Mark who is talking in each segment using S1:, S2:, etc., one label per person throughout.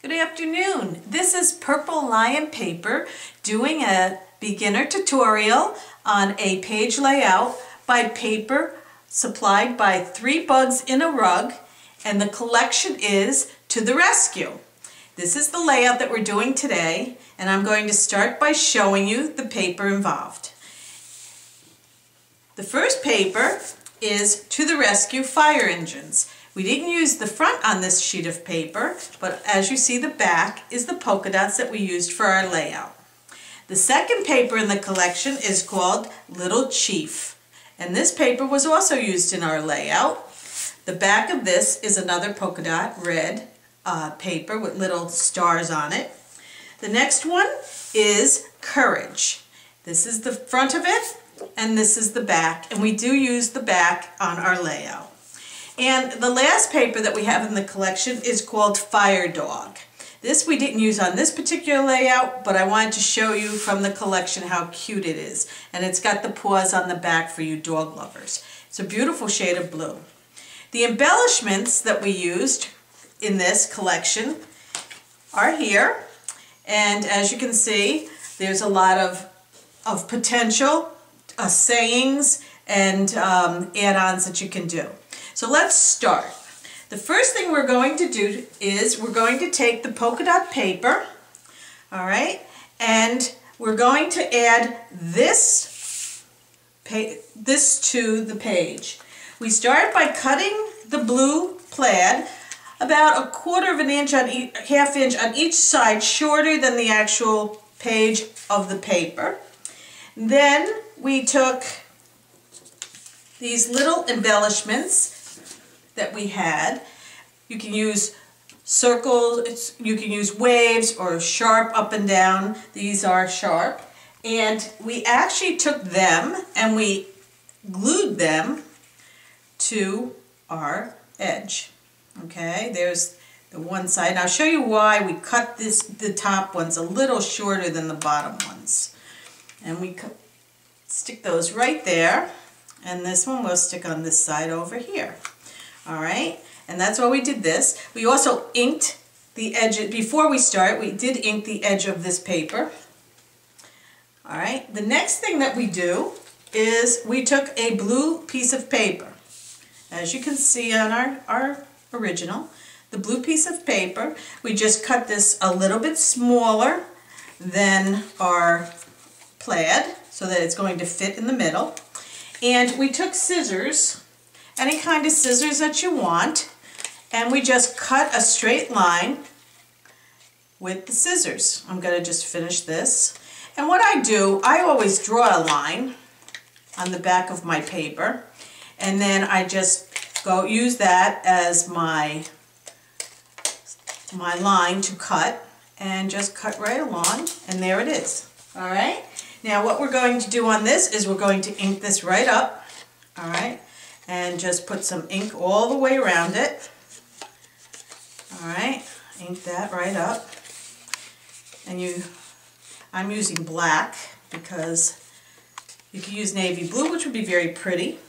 S1: Good afternoon. This is Purple Lion Paper doing a beginner tutorial on a page layout by paper supplied by 3 Bugs in a Rug, and the collection is To the Rescue. This is the layout that we're doing today, and I'm going to start by showing you the paper involved. The first paper is To the Rescue Fire Engines. We didn't use the front on this sheet of paper, but as you see, the back is the polka dots that we used for our layout. The second paper in the collection is called Little Chief, and this paper was also used in our layout. The back of this is another polka dot red paper with little stars on it. The next one is Courage. This is the front of it, and this is the back, and we do use the back on our layout. And the last paper that we have in the collection is called Fire Dog. This we didn't use on this particular layout, but I wanted to show you from the collection how cute it is. And it's got the paws on the back for you dog lovers. It's a beautiful shade of blue. The embellishments that we used in this collection are here. And as you can see, there's a lot of potential sayings and add-ons that you can do. So let's start. The first thing we're going to do is we're going to take the polka dot paper, all right, and we're going to add this to the page. We start by cutting the blue plaid about 1/4 inch on half inch on each side, shorter than the actual page of the paper. Then we took these little embellishments that we had. You can use circles, you can use waves or sharp up and down. These are sharp. And we actually took them and we glued them to our edge. Okay, there's the one side. And I'll show you why we cut the top ones a little shorter than the bottom ones. And we stick those right there. And this one we'll stick on this side over here. All right, and that's why we did this. We also inked the edge. Before we start, we did ink the edge of this paper. All right, the next thing that we do is we took a blue piece of paper. As you can see on our original, the blue piece of paper, we just cut this a little bit smaller than our plaid so that it's going to fit in the middle. And we took scissors, any kind of scissors that you want, and we just cut a straight line with the scissors. I'm going to just finish this. And what I do, I always draw a line on the back of my paper, and then I just use that as my line to cut, and just cut right along, and there it is. All right? Now what we're going to do on this is we're going to ink this right up, all right, and just put some ink all the way around it. All right, ink that right up. And I'm using black because you can use navy blue, which would be very pretty.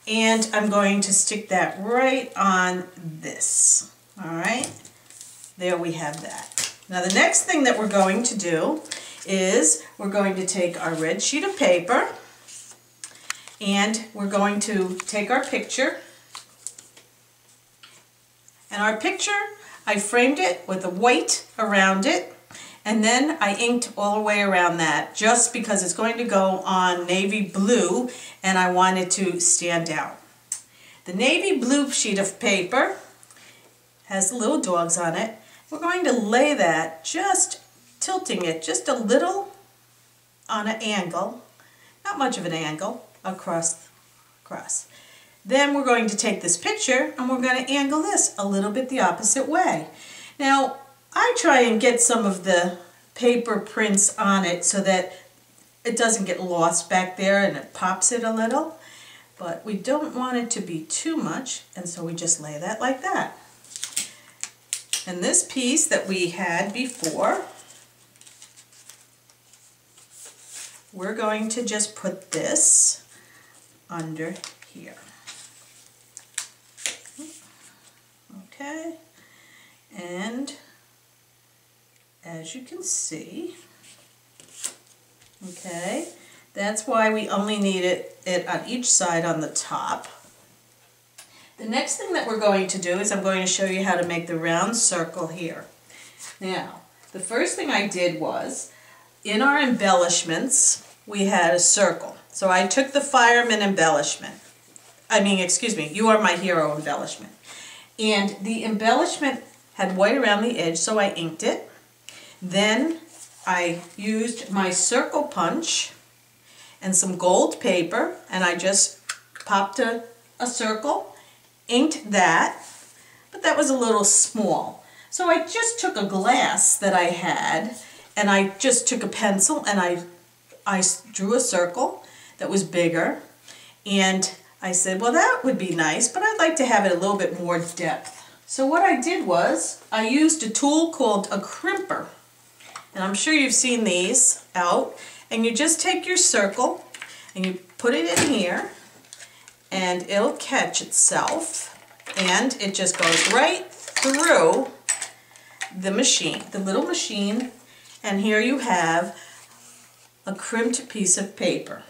S1: And I'm going to stick that right on this. All right, there we have that. Now the next thing that we're going to do is we're going to take our red sheet of paper and we're going to take our picture. And our picture, I framed it with a white around it, and then I inked all the way around that just because it's going to go on navy blue and I want it to stand out. The navy blue sheet of paper has little dogs on it. We're going to lay that, just tilting it just a little on an angle, not much of an angle, across. Then we're going to take this picture and we're going to angle this a little bit the opposite way. Now I try and get some of the paper prints on it so that it doesn't get lost back there and it pops it a little, but we don't want it to be too much, and so we just lay that like that. And this piece that we had before, we're going to just put this under here. Okay, and as you can see. Okay, that's why we only need it on each side on the top. The next thing that we're going to do is I'm going to show you how to make the round circle here. Now, the first thing I did was, in our embellishments, we had a circle. So I took the fireman embellishment. You are my hero embellishment. And the embellishment had white around the edge, so I inked it. Then I used my circle punch and some gold paper, and I just popped a circle, inked that, but that was a little small. So I just took a glass that I had, and I just took a pencil and I drew a circle that was bigger, and I said, well, that would be nice, but I'd like to have it a little bit more depth. So what I did was I used a tool called a crimper, and I'm sure you've seen these out, and you just take your circle and you put it in here and it'll catch itself, and it just goes right through the machine, the little machine, and here you have a crimped piece of paper.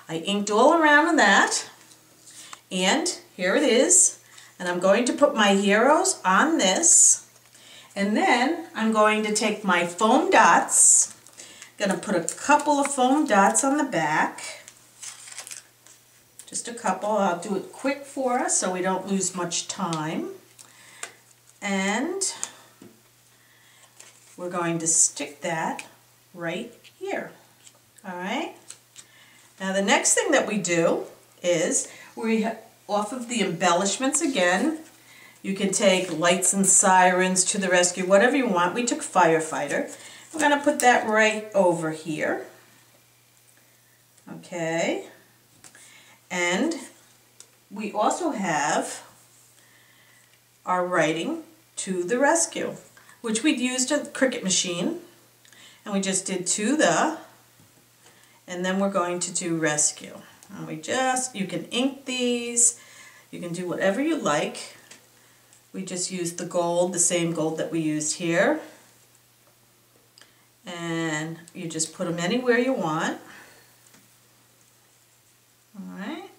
S1: I inked all around that, and here it is, and I'm going to put my heroes on this, and then I'm going to take my foam dots, going to put a couple of foam dots on the back, just a couple. I'll do it quick for us so we don't lose much time, and we're going to stick that right here. Alright, now the next thing that we do is off of the embellishments again, you can take lights and sirens, to the rescue, whatever you want. We took firefighter. We're going to put that right over here. Okay, and we also have our writing to the rescue, which we'd used a Cricut machine, and we just did to the, and then we're going to do rescue. And you can ink these, you can do whatever you like. We just used the gold, the same gold that we used here. And you just put them anywhere you want. Alright,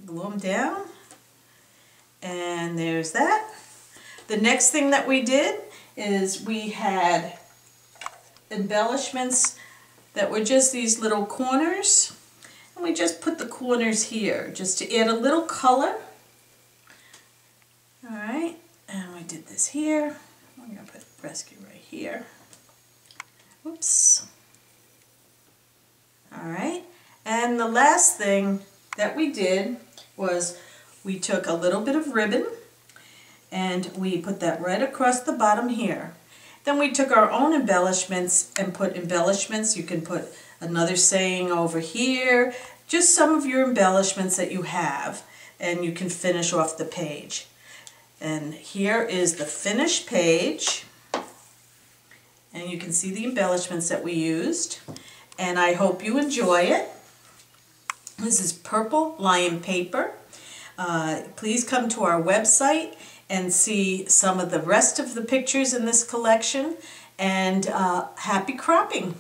S1: glue them down. And there's that. The next thing that we did is we had embellishments that were just these little corners, and we just put the corners here just to add a little color. Alright, and we did this here. I'm going to put rescue right here. Oops. Alright, and the last thing that we did was we took a little bit of ribbon and we put that right across the bottom here. Then we took our own embellishments and put embellishments. You can put another saying over here, just some of your embellishments that you have, and you can finish off the page. And here is the finished page, and you can see the embellishments that we used, and I hope you enjoy it. This is purple lion paper. Please come to our website and see some of the rest of the pictures in this collection, and happy cropping!